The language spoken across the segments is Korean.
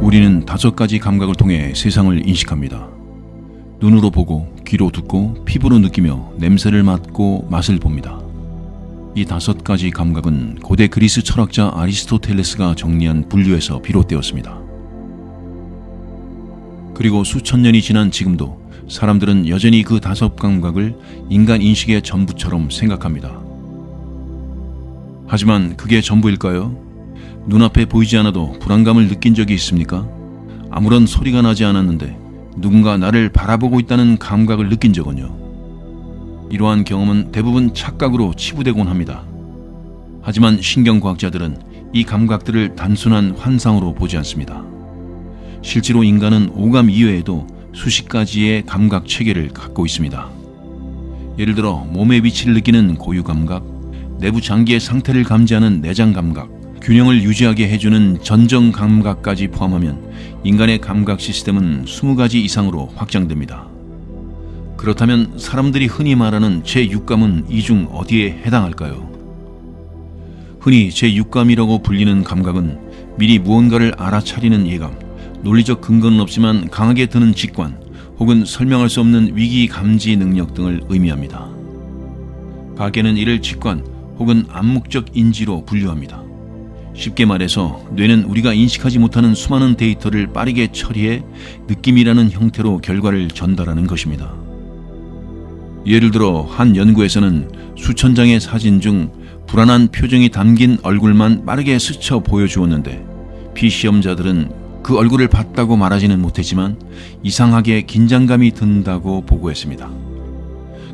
우리는 5가지 감각을 통해 세상을 인식합니다. 눈으로 보고, 귀로 듣고, 피부로 느끼며 냄새를 맡고 맛을 봅니다. 이 5가지 감각은 고대 그리스 철학자 아리스토텔레스가 정리한 분류에서 비롯되었습니다. 그리고 수천 년이 지난 지금도 사람들은 여전히 그 5감각을 인간 인식의 전부처럼 생각합니다. 하지만 그게 전부일까요? 눈앞에 보이지 않아도 불안감을 느낀 적이 있습니까? 아무런 소리가 나지 않았는데 누군가 나를 바라보고 있다는 감각을 느낀 적은요? 이러한 경험은 대부분 착각으로 치부되곤 합니다. 하지만 신경과학자들은 이 감각들을 단순한 환상으로 보지 않습니다. 실제로 인간은 오감 이외에도 수십 가지의 감각 체계를 갖고 있습니다. 예를 들어 몸의 위치를 느끼는 고유 감각, 내부 장기의 상태를 감지하는 내장 감각, 균형을 유지하게 해주는 전정 감각까지 포함하면 인간의 감각 시스템은 20가지 이상으로 확장됩니다. 그렇다면 사람들이 흔히 말하는 제6감은 이 중 어디에 해당할까요? 흔히 제6감이라고 불리는 감각은 미리 무언가를 알아차리는 예감, 논리적 근거는 없지만 강하게 드는 직관, 혹은 설명할 수 없는 위기 감지 능력 등을 의미합니다. 과학계는 이를 직관 혹은 암묵적 인지로 분류합니다. 쉽게 말해서 뇌는 우리가 인식하지 못하는 수많은 데이터를 빠르게 처리해 느낌이라는 형태로 결과를 전달하는 것입니다. 예를 들어 한 연구에서는 수천 장의 사진 중 불안한 표정이 담긴 얼굴만 빠르게 스쳐 보여주었는데 비시험자들은 그 얼굴을 봤다고 말하지는 못했지만 이상하게 긴장감이 든다고 보고했습니다.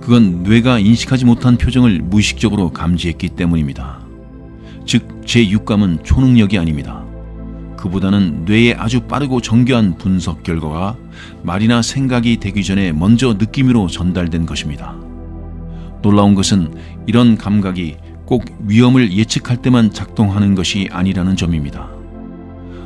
그건 뇌가 인식하지 못한 표정을 무의식적으로 감지했기 때문입니다. 즉 제6감은 초능력이 아닙니다. 그보다는 뇌의 아주 빠르고 정교한 분석 결과가 말이나 생각이 되기 전에 먼저 느낌으로 전달된 것입니다. 놀라운 것은 이런 감각이 꼭 위험을 예측할 때만 작동하는 것이 아니라는 점입니다.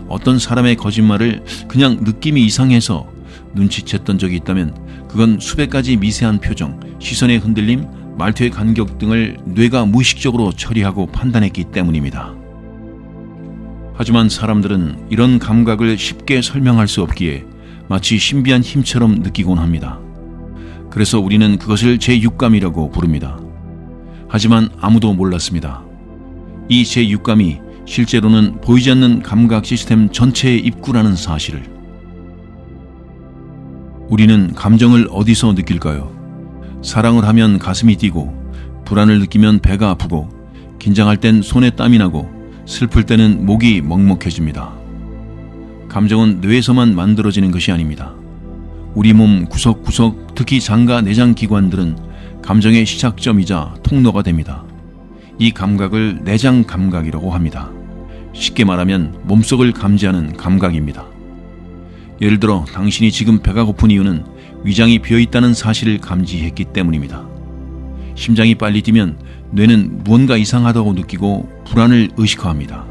어떤 사람의 거짓말을 그냥 느낌이 이상해서 눈치챘던 적이 있다면 그건 수백 가지 미세한 표정, 시선의 흔들림, 말투의 간격 등을 뇌가 무의식적으로 처리하고 판단했기 때문입니다. 하지만 사람들은 이런 감각을 쉽게 설명할 수 없기에 마치 신비한 힘처럼 느끼곤 합니다. 그래서 우리는 그것을 제6감이라고 부릅니다. 하지만 아무도 몰랐습니다. 이 제6감이 실제로는 보이지 않는 감각 시스템 전체의 입구라는 사실을. 우리는 감정을 어디서 느낄까요? 사랑을 하면 가슴이 뛰고, 불안을 느끼면 배가 아프고, 긴장할 땐 손에 땀이 나고, 슬플 때는 목이 먹먹해집니다. 감정은 뇌에서만 만들어지는 것이 아닙니다. 우리 몸 구석구석, 특히 장과 내장 기관들은 감정의 시작점이자 통로가 됩니다. 이 감각을 내장 감각이라고 합니다. 쉽게 말하면 몸속을 감지하는 감각입니다. 예를 들어 당신이 지금 배가 고픈 이유는 위장이 비어있다는 사실을 감지했기 때문입니다. 심장이 빨리 뛰면 뇌는 무언가 이상하다고 느끼고 불안을 의식화합니다.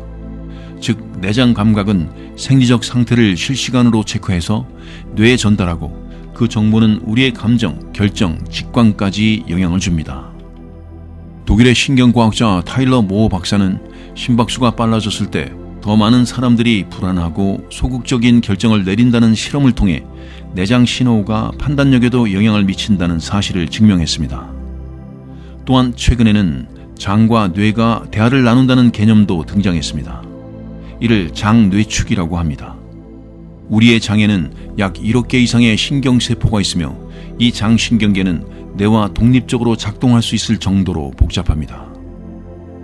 즉 내장 감각은 생리적 상태를 실시간으로 체크해서 뇌에 전달하고 그 정보는 우리의 감정, 결정, 직관까지 영향을 줍니다. 독일의 신경과학자 타일러 모어 박사는 심박수가 빨라졌을 때 더 많은 사람들이 불안하고 소극적인 결정을 내린다는 실험을 통해 내장 신호가 판단력에도 영향을 미친다는 사실을 증명했습니다. 또한 최근에는 장과 뇌가 대화를 나눈다는 개념도 등장했습니다. 이를 장뇌축이라고 합니다. 우리의 장에는 약 1억 개 이상의 신경세포가 있으며 이 장신경계는 뇌와 독립적으로 작동할 수 있을 정도로 복잡합니다.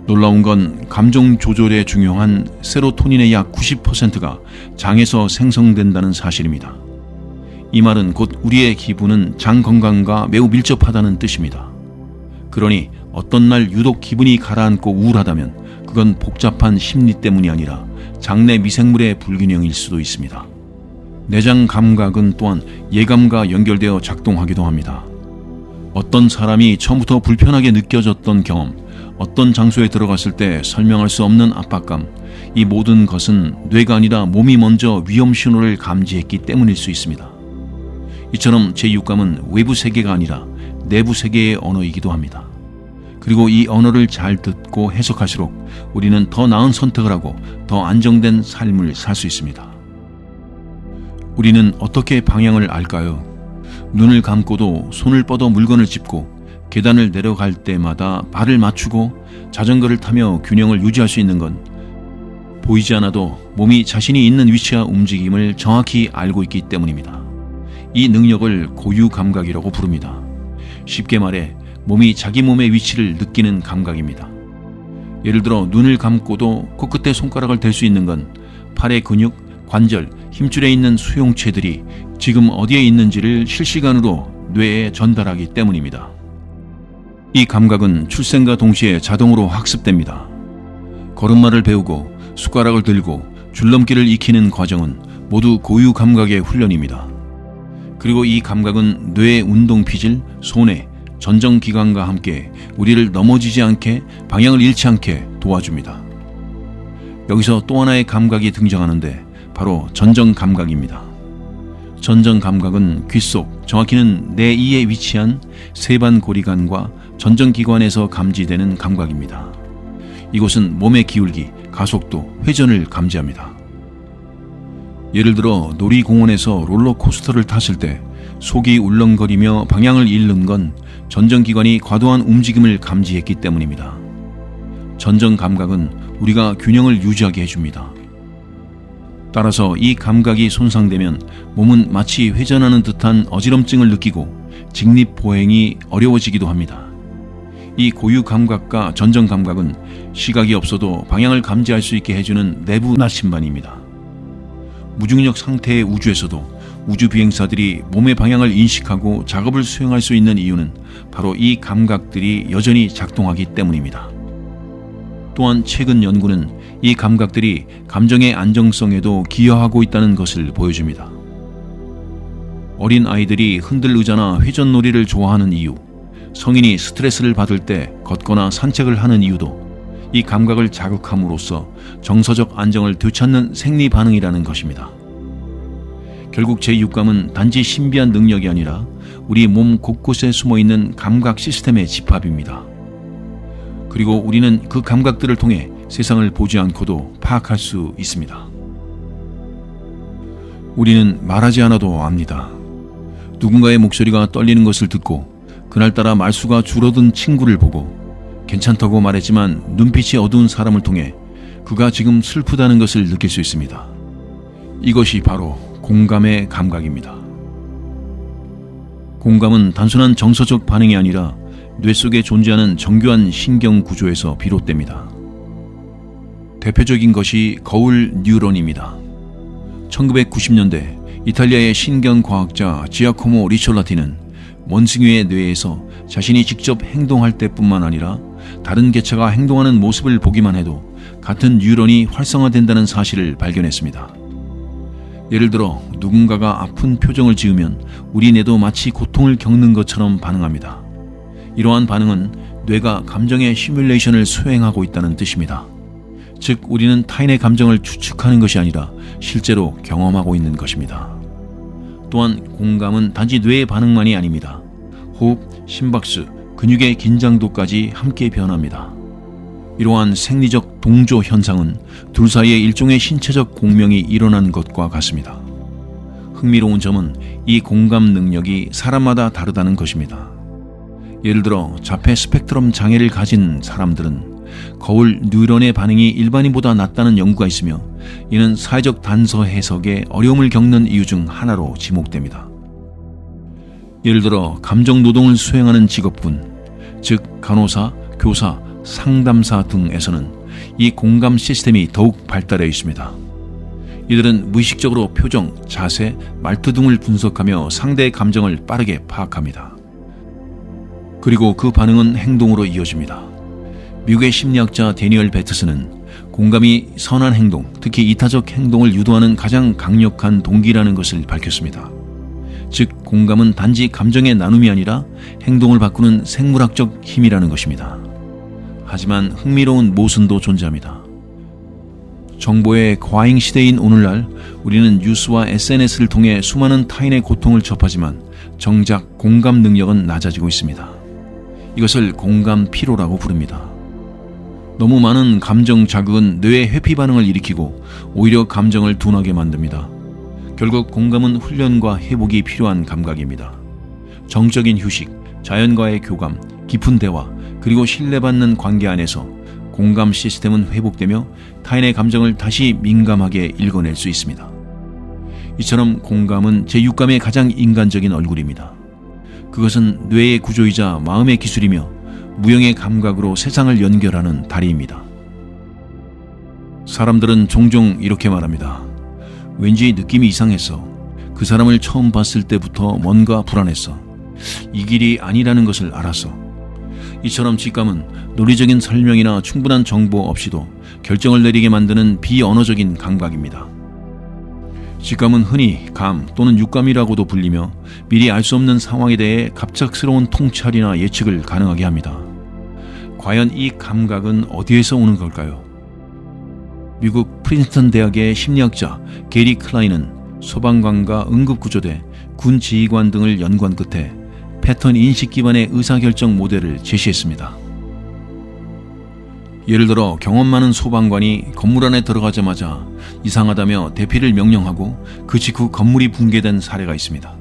놀라운 건 감정 조절에 중요한 세로토닌의 약 90%가 장에서 생성된다는 사실입니다. 이 말은 곧 우리의 기분은 장 건강과 매우 밀접하다는 뜻입니다. 그러니 어떤 날 유독 기분이 가라앉고 우울하다면 그건 복잡한 심리 때문이 아니라 장내 미생물의 불균형일 수도 있습니다. 내장 감각은 또한 예감과 연결되어 작동하기도 합니다. 어떤 사람이 처음부터 불편하게 느껴졌던 경험, 어떤 장소에 들어갔을 때 설명할 수 없는 압박감, 이 모든 것은 뇌가 아니라 몸이 먼저 위험 신호를 감지했기 때문일 수 있습니다. 이처럼 제6감은 외부 세계가 아니라 내부 세계의 언어이기도 합니다. 그리고 이 언어를 잘 듣고 해석할수록 우리는 더 나은 선택을 하고 더 안정된 삶을 살 수 있습니다. 우리는 어떻게 방향을 알까요? 눈을 감고도 손을 뻗어 물건을 짚고 계단을 내려갈 때마다 발을 맞추고 자전거를 타며 균형을 유지할 수 있는 건 보이지 않아도 몸이 자신이 있는 위치와 움직임을 정확히 알고 있기 때문입니다. 이 능력을 고유 감각이라고 부릅니다. 쉽게 말해 몸이 자기 몸의 위치를 느끼는 감각입니다. 예를 들어 눈을 감고도 코끝에 손가락을 댈 수 있는 건 팔의 근육, 관절, 힘줄에 있는 수용체들이 지금 어디에 있는지를 실시간으로 뇌에 전달하기 때문입니다. 이 감각은 출생과 동시에 자동으로 학습됩니다. 걸음마를 배우고 숟가락을 들고 줄넘기를 익히는 과정은 모두 고유 감각의 훈련입니다. 그리고 이 감각은 뇌의 운동 피질, 손해, 전정기관과 함께 우리를 넘어지지 않게 방향을 잃지 않게 도와줍니다. 여기서 또 하나의 감각이 등장하는데 바로 전정감각입니다. 전정감각은 귓속, 정확히는 내 이에 위치한 세반고리관과 전정기관에서 감지되는 감각입니다. 이곳은 몸의 기울기, 가속도, 회전을 감지합니다. 예를 들어 놀이공원에서 롤러코스터를 탔을 때 속이 울렁거리며 방향을 잃는 건 전정기관이 과도한 움직임을 감지했기 때문입니다. 전정감각은 우리가 균형을 유지하게 해줍니다. 따라서 이 감각이 손상되면 몸은 마치 회전하는 듯한 어지럼증을 느끼고 직립보행이 어려워지기도 합니다. 이 고유 감각과 전정 감각은 시각이 없어도 방향을 감지할 수 있게 해주는 내부 나침반입니다. 무중력 상태의 우주에서도 우주 비행사들이 몸의 방향을 인식하고 작업을 수행할 수 있는 이유는 바로 이 감각들이 여전히 작동하기 때문입니다. 또한 최근 연구는 이 감각들이 감정의 안정성에도 기여하고 있다는 것을 보여줍니다. 어린 아이들이 흔들 의자나 회전놀이를 좋아하는 이유, 성인이 스트레스를 받을 때 걷거나 산책을 하는 이유도 이 감각을 자극함으로써 정서적 안정을 되찾는 생리 반응이라는 것입니다. 결국 제6감은 단지 신비한 능력이 아니라 우리 몸 곳곳에 숨어있는 감각 시스템의 집합입니다. 그리고 우리는 그 감각들을 통해 세상을 보지 않고도 파악할 수 있습니다. 우리는 말하지 않아도 압니다. 누군가의 목소리가 떨리는 것을 듣고 그날따라 말수가 줄어든 친구를 보고 괜찮다고 말했지만 눈빛이 어두운 사람을 통해 그가 지금 슬프다는 것을 느낄 수 있습니다. 이것이 바로 공감의 감각입니다. 공감은 단순한 정서적 반응이 아니라 뇌 속에 존재하는 정교한 신경 구조에서 비롯됩니다. 대표적인 것이 거울 뉴런입니다. 1990년대 이탈리아의 신경과학자 지아코모 리촐라티는 원숭이의 뇌에서 자신이 직접 행동할 때뿐만 아니라 다른 개체가 행동하는 모습을 보기만 해도 같은 뉴런이 활성화된다는 사실을 발견했습니다. 예를 들어 누군가가 아픈 표정을 지으면 우리 뇌도 마치 고통을 겪는 것처럼 반응합니다. 이러한 반응은 뇌가 감정의 시뮬레이션을 수행하고 있다는 뜻입니다. 즉 우리는 타인의 감정을 추측하는 것이 아니라 실제로 경험하고 있는 것입니다. 또한 공감은 단지 뇌의 반응만이 아닙니다. 호흡, 심박수, 근육의 긴장도까지 함께 변합니다. 이러한 생리적 동조 현상은 둘 사이에 일종의 신체적 공명이 일어난 것과 같습니다. 흥미로운 점은 이 공감 능력이 사람마다 다르다는 것입니다. 예를 들어 자폐 스펙트럼 장애를 가진 사람들은 거울 뉴런의 반응이 일반인보다 낮다는 연구가 있으며 이는 사회적 단서 해석에 어려움을 겪는 이유 중 하나로 지목됩니다. 예를 들어 감정 노동을 수행하는 직업군, 즉 간호사, 교사, 상담사 등에서는 이 공감 시스템이 더욱 발달해 있습니다. 이들은 무의식적으로 표정, 자세, 말투 등을 분석하며 상대의 감정을 빠르게 파악합니다. 그리고 그 반응은 행동으로 이어집니다. 미국의 심리학자 데니얼 베트스는 공감이 선한 행동, 특히 이타적 행동을 유도하는 가장 강력한 동기라는 것을 밝혔습니다. 즉 공감은 단지 감정의 나눔이 아니라 행동을 바꾸는 생물학적 힘이라는 것입니다. 하지만 흥미로운 모순도 존재합니다. 정보의 과잉 시대인 오늘날 우리는 뉴스와 SNS를 통해 수많은 타인의 고통을 접하지만 정작 공감 능력은 낮아지고 있습니다. 이것을 공감 피로라고 부릅니다. 너무 많은 감정 자극은 뇌의 회피 반응을 일으키고 오히려 감정을 둔하게 만듭니다. 결국 공감은 훈련과 회복이 필요한 감각입니다. 정적인 휴식, 자연과의 교감, 깊은 대화, 그리고 신뢰받는 관계 안에서 공감 시스템은 회복되며 타인의 감정을 다시 민감하게 읽어낼 수 있습니다. 이처럼 공감은 제6감의 가장 인간적인 얼굴입니다. 그것은 뇌의 구조이자 마음의 기술이며 무형의 감각으로 세상을 연결하는 다리입니다. 사람들은 종종 이렇게 말합니다. 왠지 느낌이 이상했어. 그 사람을 처음 봤을 때부터 뭔가 불안했어. 이 길이 아니라는 것을 알았어. 이처럼 직감은 논리적인 설명이나 충분한 정보 없이도 결정을 내리게 만드는 비언어적인 감각입니다. 직감은 흔히 감 또는 육감이라고도 불리며 미리 알 수 없는 상황에 대해 갑작스러운 통찰이나 예측을 가능하게 합니다. 과연 이 감각은 어디에서 오는 걸까요? 미국 프린스턴 대학의 심리학자 게리 클라인은 소방관과 응급구조대, 군 지휘관 등을 연구한 끝에 패턴 인식 기반의 의사결정 모델을 제시했습니다. 예를 들어 경험 많은 소방관이 건물 안에 들어가자마자 이상하다며 대피를 명령하고 그 직후 건물이 붕괴된 사례가 있습니다.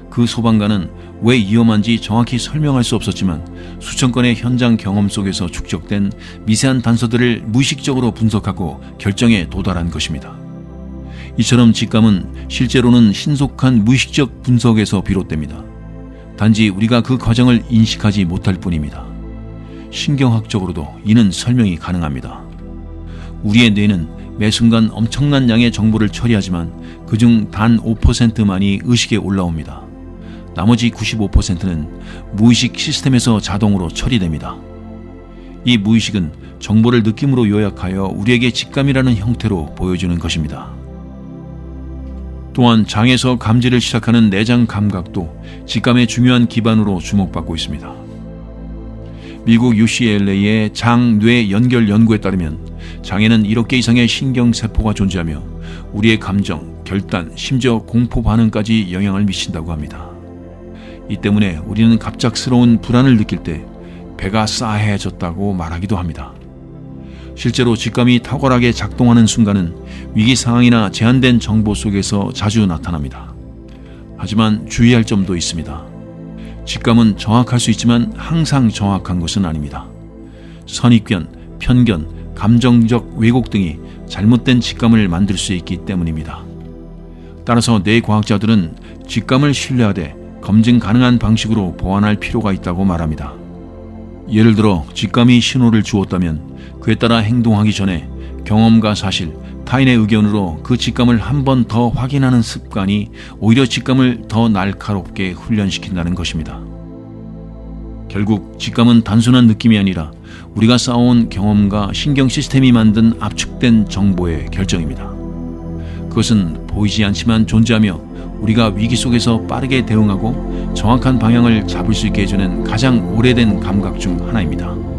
그 소방관은 왜 위험한지 정확히 설명할 수 없었지만 수천 건의 현장 경험 속에서 축적된 미세한 단서들을 무의식적으로 분석하고 결정에 도달한 것입니다. 이처럼 직감은 실제로는 신속한 무의식적 분석에서 비롯됩니다. 단지 우리가 그 과정을 인식하지 못할 뿐입니다. 신경학적으로도 이는 설명이 가능합니다. 우리의 뇌는 매 순간 엄청난 양의 정보를 처리하지만 그중 단 5%만이 의식에 올라옵니다. 나머지 95%는 무의식 시스템에서 자동으로 처리됩니다. 이 무의식은 정보를 느낌으로 요약하여 우리에게 직감이라는 형태로 보여주는 것입니다. 또한 장에서 감지를 시작하는 내장 감각도 직감의 중요한 기반으로 주목받고 있습니다. 미국 UCLA의 장-뇌 연결 연구에 따르면 장에는 1억 개 이상의 신경세포가 존재하며 우리의 감정, 결단, 심지어 공포 반응까지 영향을 미친다고 합니다. 이 때문에 우리는 갑작스러운 불안을 느낄 때 배가 싸해졌다고 말하기도 합니다. 실제로 직감이 탁월하게 작동하는 순간은 위기 상황이나 제한된 정보 속에서 자주 나타납니다. 하지만 주의할 점도 있습니다. 직감은 정확할 수 있지만 항상 정확한 것은 아닙니다. 선입견, 편견, 감정적 왜곡 등이 잘못된 직감을 만들 수 있기 때문입니다. 따라서 뇌과학자들은 직감을 신뢰하되 검증 가능한 방식으로 보완할 필요가 있다고 말합니다. 예를 들어 직감이 신호를 주었다면 그에 따라 행동하기 전에 경험과 사실, 타인의 의견으로 그 직감을 한 번 더 확인하는 습관이 오히려 직감을 더 날카롭게 훈련시킨다는 것입니다. 결국 직감은 단순한 느낌이 아니라 우리가 쌓아온 경험과 신경 시스템이 만든 압축된 정보의 결정입니다. 그것은 보이지 않지만 존재하며 우리가 위기 속에서 빠르게 대응하고 정확한 방향을 잡을 수 있게 해주는 가장 오래된 감각 중 하나입니다.